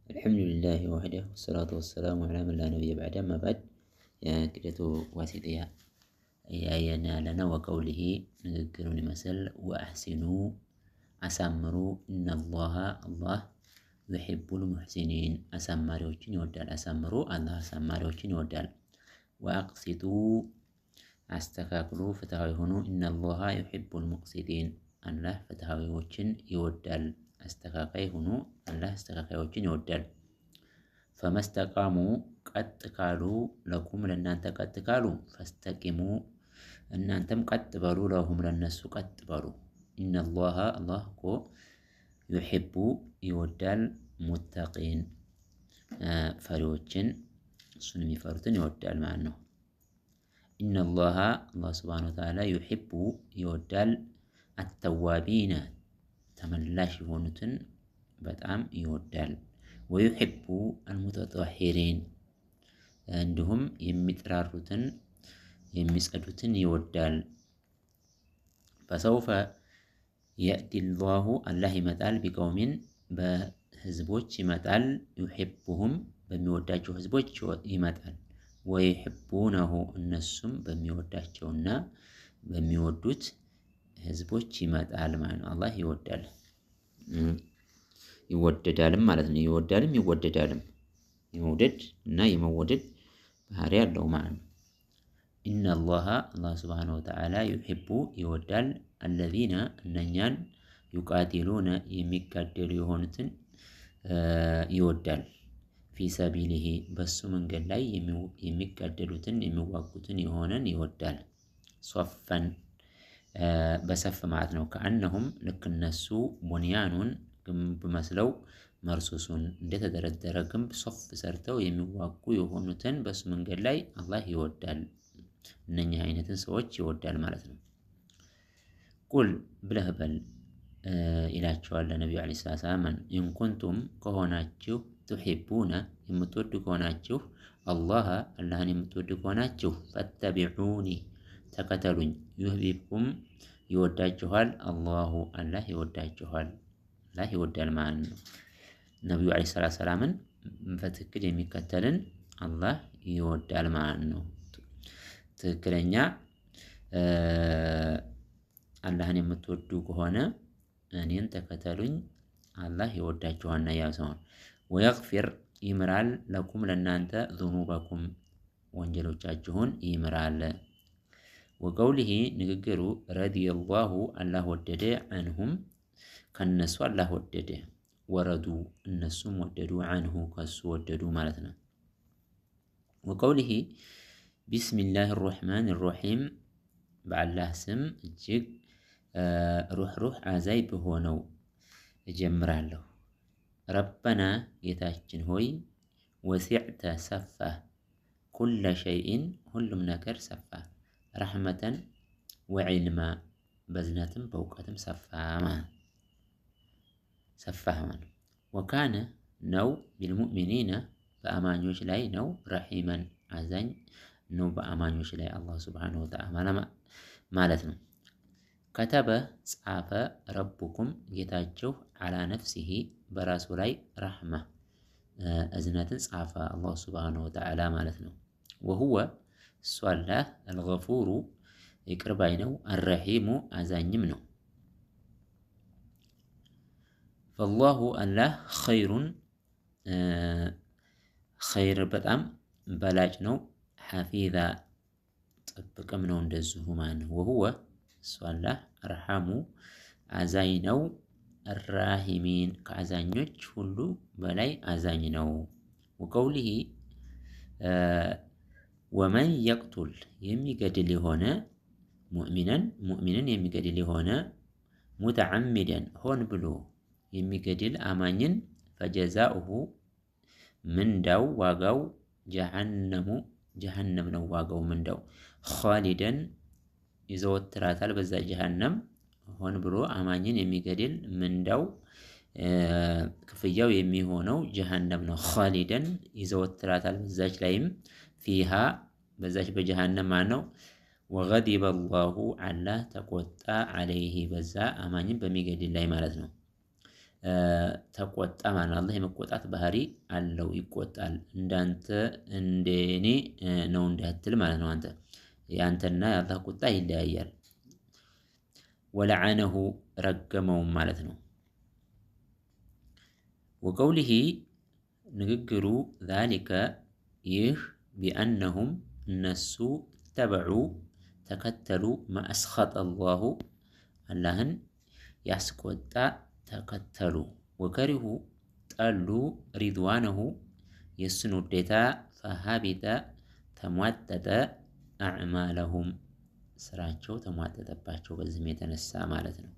الحمد لله وحده والصلاة والسلام على من لا نبي بعده ما بعد كدة واسطية أينا لنا وقوله نذكرني مثل وأحسنوا أسمروا إن الله يحب المحسنين أسمروا يودال أسمروا الله أسمروا يودال وأقسطوا أستكاكلوا فتحوا هنا إن الله يحب المقسطين الله فتحوا يودال أستكاكي هنا الله أستكاكي يودال فما استقاموا قد قالوا لكم لن أنت قد قالوا فاستقيموا أن أنتم قد بلوا لهم للناس قد بلوا إن الله كو يحب يودال متقين فريوچن سنمي فرتن يودال معنه إن الله سبحانه وتعالى يحب يودال التوابين تملاش هونتن بتعم يودال ويحب المتطهرين عندهم يمترارتن يمسألتن يودال فسوف يأتي الله متال بقوم بحزبوش متال يحبهم بميوداቸው ህዝቦች ይመጣል ويحبونه النسم بميوداቸውና በሚወዱት ህዝቦች ይመጣል ማለት ነው አላህ ይወዳል ይወደዳልም ማለት ነው ይወዳልም ይወደዳልም የመውደድ እና የመወደድ ባህሪ ያለው ማለት ነው إن الله سبحانه وتعالى يحب يودال الذين أننيان يقاتلون يمقاتل يهونتن يودال في سبيله بس من قال لا يمقاتلوتن يمواقوتن يهونن يودال صفا بسف معتنا كأنهم لك النسو بنيان بمثلو مرصوصون እንደ ተደረደረ ግንብ ሶፍ ሰርተው የሚዋጉ የሆኑትን በሱ መንገድ ላይ አላህ ይወዳል እነኛ አይነትን ሰዎች ይወዳል ማለት ነው ቁል ብለህ በል ኢላቸዋል ለነብዩ አለይሂ ሰላም ኢን ኩንቱም ከሆናችሁ ትሂቡና የምትወዱ ከሆናችሁ አላህን የምትወዱ ከሆናችሁ ፈተቢዑኒ ተከተሉኝ ይህቢብኩም ይወዳችኋል አላህ ይወዳችኋል አላህ ይወዳል ማለት ነው ነብዩ አለይሂ ሰላምን በትክክል የሚከተልን አላህ ይወዳል ማለት ነው ትክክለኛ አላህን የምትወዱ ከሆነ እኔን ተከተሉኝ አላህ ይወዳችኋልና ያሰውን ወይግፊር ይምራል ለኩም ለናንተ ذنوبكم ወንጀሎቻችሁን ይምራል ወቀውሊሂ ንግግሩ ረዲየላሁ አላህ ወደደ አንሁም ከነሱ አላህ ወደደ ወረዱ እነሱም ወደዱ አንሁ ከሱ ወደዱ ማለት ነው ወቀውሊሂ ቢስሚላሂ الرحمن الرحيم በአላህ ስም እጅግ ሩህ አዛይ በሆነው እጀምራለሁ ረበና ጌታችን ሆይ ወሲዕተ ሰፋ ኩለ ሸይኢን ሁሉም ነገር ሰፋ ረሕመተን ወዕልማ በዝነትም በእውቀትም ሰፋህ ማለት ወካነ ነው ቢልሙእሚኒና በአማኞች ላይ ነው ረሒመን አዛኝ ነው በአማኞች ላይ አላህ ሱብሓነሁ ወተዓላ ማለት ነው ከተበ ጻፈ ረቡኩም ጌታችሁ አላ ነፍሲሂ በራሱ ላይ ረሕማ እዝነትን ጻፈ አላህ ሱብሓነሁ ወተዓላ ማለት ነው ወሁወ ሷላህ አልገፉሩ ይቅር ባይ ነው አርረሒሙ አዛኝም ነው فالله الله خير በጣም በላጭ ነው ሐፊዛ ጥብቅም ነው እንደዚሁ ማለት ነው وهو ሷላህ አርሐሙ አዛኝ ነው الراحمين ከአዛኞች ሁሉ በላይ አዛኝ ነው وقوله ومن يقتل የሚገድል የሆነ ሙእሚንን የሚገድል የሆነ ሙተዓሚደን ሆን ብሎ የሚገድል አማኝን ፈጀዛኡሁ ምንዳው ዋጋው ጀሃነም ነው ዋጋው ምንዳው ኻሊደን ይዘወትራታል በዛ ጀሃነም ሆን ብሎ አማኝን የሚገድል ምንዳው ክፍያው የሚሆነው ጀሃነም ነው ኻሊደን ይዘወትራታል በዛች ላይም ፊሃ በዛች በጀሃነም ማነው ወገዲበ አላሁ አላህ ተቆጣ አለይሂ በዛ አማኝን በሚገድል ላይ ማለት ነው ተቆጣ ማለት አላህ የመቆጣት ባህሪ አለው ይቆጣል እንዳንተ እንደኔ ነው እንዳትል ማለት ነው አንተ ያንተና የአላህ ቁጣ ይለያያል ወለዓነሁ ረገመው ማለት ነው ወቀውሊሂ ንግግሩ ዛሊከ ይህ ቢአነሁም እነሱ ተበዑ ተከተሉ ማአስኸጠ አላሁ አላህን ያስቆጣ ተከተሉ ወከሪሁ ጠሉ ሪድዋነሁ የእሱን ውዴታ ፈሀቢተ ተሟጠጠ አዕማለሁም ስራቸው ተሟጠጠባቸው በዚህም የተነሳ ማለት ነው